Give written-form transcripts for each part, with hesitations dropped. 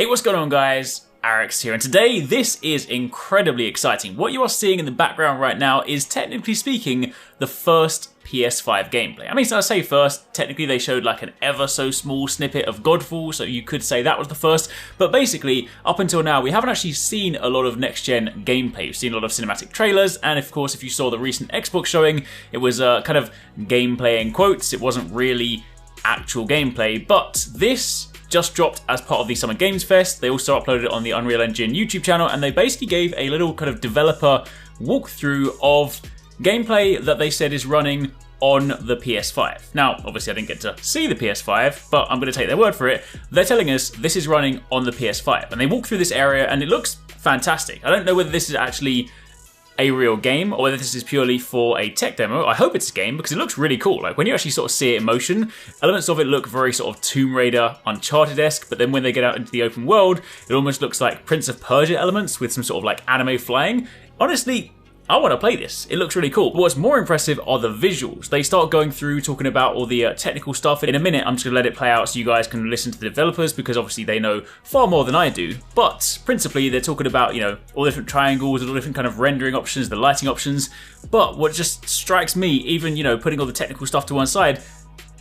What's going on, guys? Arix here, and today this is incredibly exciting. What you are seeing in the background right now is, technically speaking, the first PS5 gameplay. I mean, so I say first, technically they showed like an ever so small snippet of Godfall, so you could say that was the first, but basically, up until now, we haven't actually seen a lot of next-gen gameplay. We've seen a lot of cinematic trailers, and of course, if you saw the recent Xbox showing, it was kind of gameplay in quotes. It wasn't really actual gameplay, but this just dropped as part of the Summer Games Fest. They also uploaded it on the Unreal Engine YouTube channel, and they basically gave a little kind of developer walkthrough of gameplay that they said is running on the PS5. Now, obviously I didn't get to see the PS5, but I'm going to take their word for it. They're telling us this is running on the PS5, and they walk through this area and it looks fantastic. I don't know whether this is actually a real game or whether this is purely for a tech demo. I hope it's a game because it looks really cool. Like when you actually sort of see it in motion, elements of it look very sort of Tomb Raider, Uncharted-esque, but then when they get out into the open world, it almost looks like Prince of Persia elements with some sort of like anime flying. Honestly, I want to play this. It looks really cool. But what's more impressive are the visuals. They start going through talking about all the technical stuff. In a minute, I'm just going to let it play out so you guys can listen to the developers because obviously they know far more than I do. But principally, they're talking about, you know, all the different triangles, all the different kind of rendering options, the lighting options. But what just strikes me, even, you know, putting all the technical stuff to one side,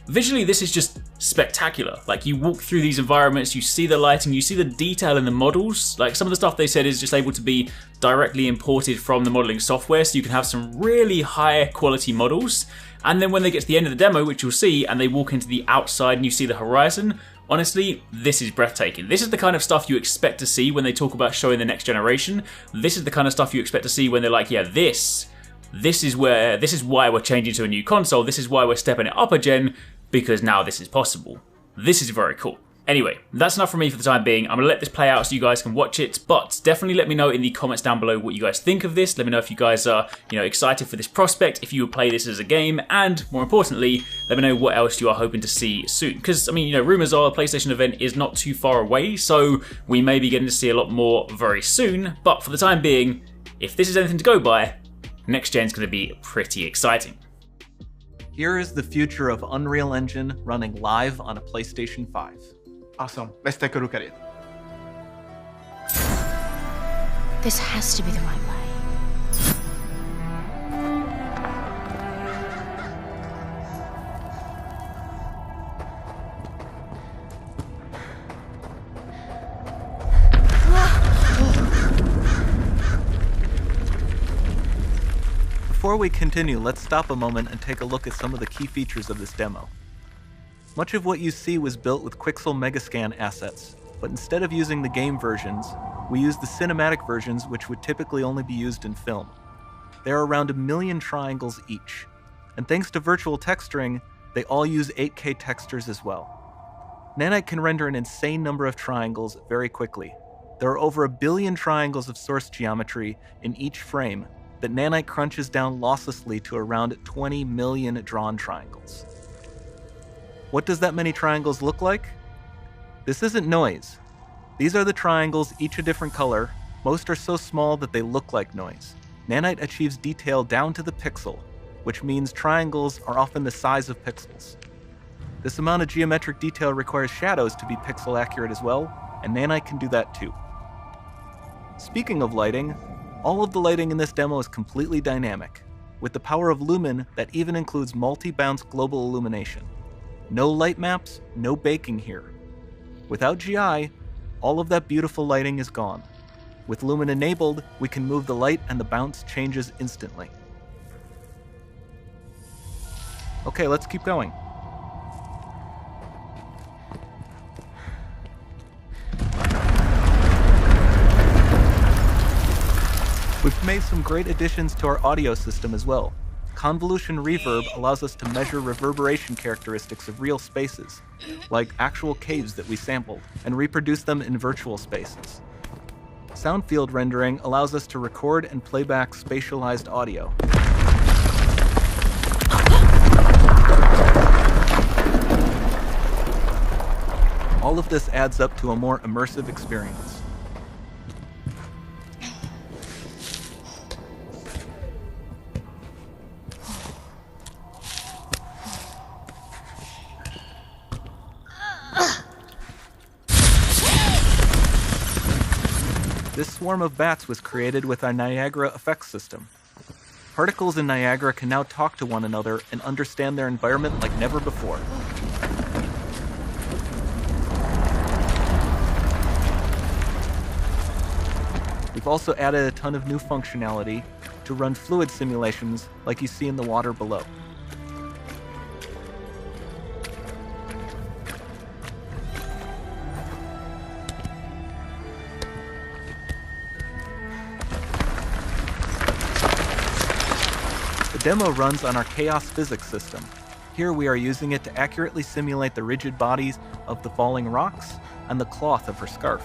visually, this is just spectacular. Like, you walk through these environments, you see the lighting, you see the detail in the models. Like, some of the stuff they said is just able to be directly imported from the modeling software, so you can have some really high quality models. And then when they get to the end of the demo, which you'll see, and they walk into the outside and you see the horizon, honestly, this is breathtaking. This is the kind of stuff you expect to see when they talk about showing the next generation. This is the kind of stuff you expect to see when they're like, yeah, this is why we're changing to a new console. This is why we're stepping it up a gen, because now this is possible. This is very cool. Anyway, that's enough from me for the time being. I'm going to let this play out so you guys can watch it, but definitely let me know in the comments down below what you guys think of this. Let me know if you guys are, you know, excited for this prospect, if you would play this as a game, and more importantly, let me know what else you are hoping to see soon. Because, I mean, you know, rumors are a PlayStation event is not too far away, so we may be getting to see a lot more very soon, but for the time being, if this is anything to go by, next gen's going to be pretty exciting. Here is the future of Unreal Engine running live on a PlayStation 5. Awesome. Let's take a look at it. This has to be the right way. Before we continue, let's stop a moment and take a look at some of the key features of this demo. Much of what you see was built with Quixel Megascan assets, but instead of using the game versions, we used the cinematic versions, which would typically only be used in film. There are around 1 million triangles each, and thanks to virtual texturing, they all use 8K textures as well. Nanite can render an insane number of triangles very quickly. There are over 1 billion triangles of source geometry in each frame that Nanite crunches down losslessly to around 20 million drawn triangles. What does that many triangles look like? This isn't noise. These are the triangles, each a different color. Most are so small that they look like noise. Nanite achieves detail down to the pixel, which means triangles are often the size of pixels. This amount of geometric detail requires shadows to be pixel accurate as well, and Nanite can do that too. Speaking of lighting, all of the lighting in this demo is completely dynamic, with the power of Lumen that even includes multi-bounce global illumination. No light maps, no baking here. Without GI, all of that beautiful lighting is gone. With Lumen enabled, we can move the light and the bounce changes instantly. Okay, let's keep going. We've made some great additions to our audio system as well. Convolution reverb allows us to measure reverberation characteristics of real spaces, like actual caves that we sampled, and reproduce them in virtual spaces. Sound field rendering allows us to record and play back spatialized audio. All of this adds up to a more immersive experience. This swarm of bats was created with our Niagara effects system. Particles in Niagara can now talk to one another and understand their environment like never before. We've also added a ton of new functionality to run fluid simulations like you see in the water below. The demo runs on our chaos physics system. Here we are using it to accurately simulate the rigid bodies of the falling rocks and the cloth of her scarf.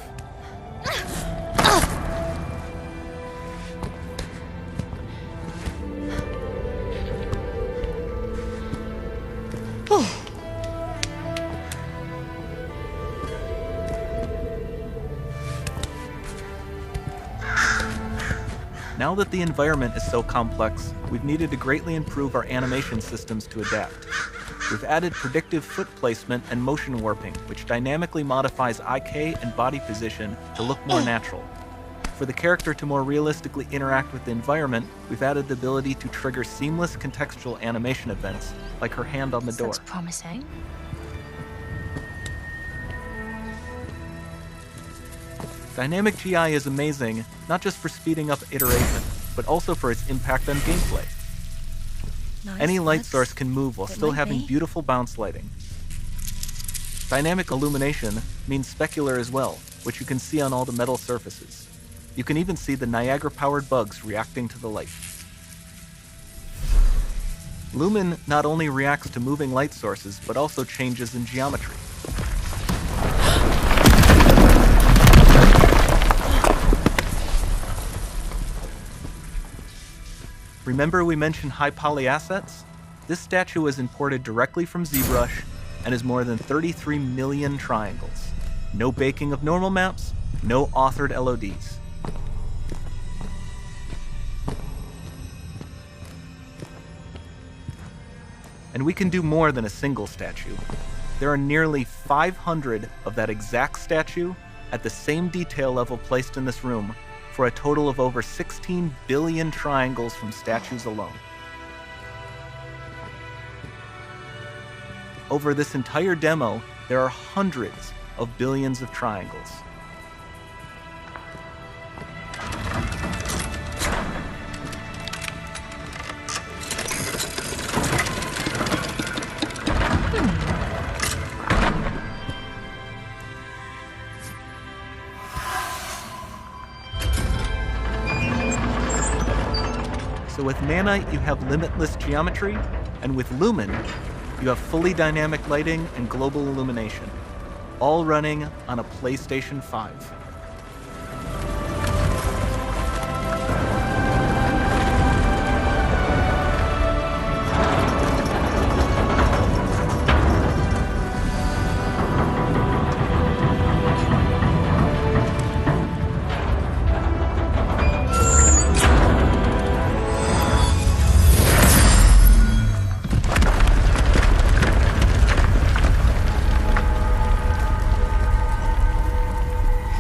Now that the environment is so complex, we've needed to greatly improve our animation systems to adapt. We've added predictive foot placement and motion warping, which dynamically modifies IK and body position to look more natural. For the character to more realistically interact with the environment, we've added the ability to trigger seamless contextual animation events, like her hand on the door. That's promising. Dynamic GI is amazing, not just for speeding up iteration, but also for its impact on gameplay. Nice. Any light source can move while still having be. beautiful bounce lighting. Dynamic illumination means specular as well, which you can see on all the metal surfaces. You can even see the Niagara-powered bugs reacting to the light. Lumen not only reacts to moving light sources, but also changes in geometry. Remember we mentioned high poly assets? This statue was imported directly from ZBrush and is more than 33 million triangles. No baking of normal maps, no authored LODs. And we can do more than a single statue. There are nearly 500 of that exact statue at the same detail level placed in this room, for a total of over 16 billion triangles from statues alone. Over this entire demo, there are hundreds of billions of triangles. So with Nanite, you have limitless geometry, and with Lumen, you have fully dynamic lighting and global illumination, all running on a PlayStation 5.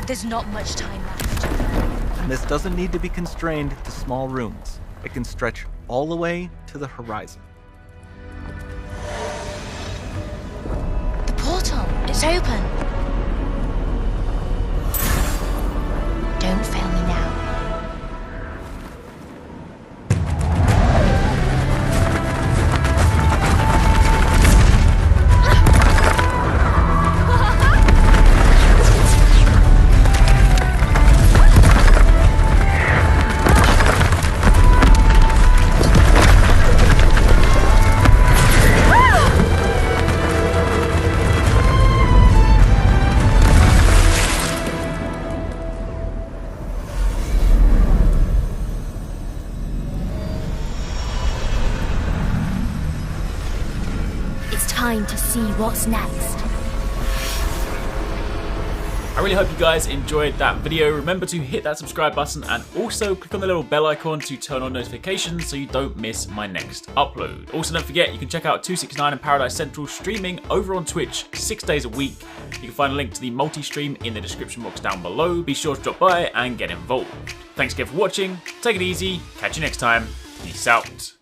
There's not much time left. And this doesn't need to be constrained to small rooms. It can stretch all the way to the horizon. The portal, it's open. Don't fail me now. Time to see what's next. I really hope you guys enjoyed that video. Remember to hit that subscribe button and also click on the little bell icon to turn on notifications so you don't miss my next upload. Also, don't forget you can check out 269 and Paradise Central streaming over on Twitch 6 days a week. You can find a link to the multi-stream in the description box down below. Be sure to drop by and get involved. Thanks again for watching, take it easy, catch you next time, peace out.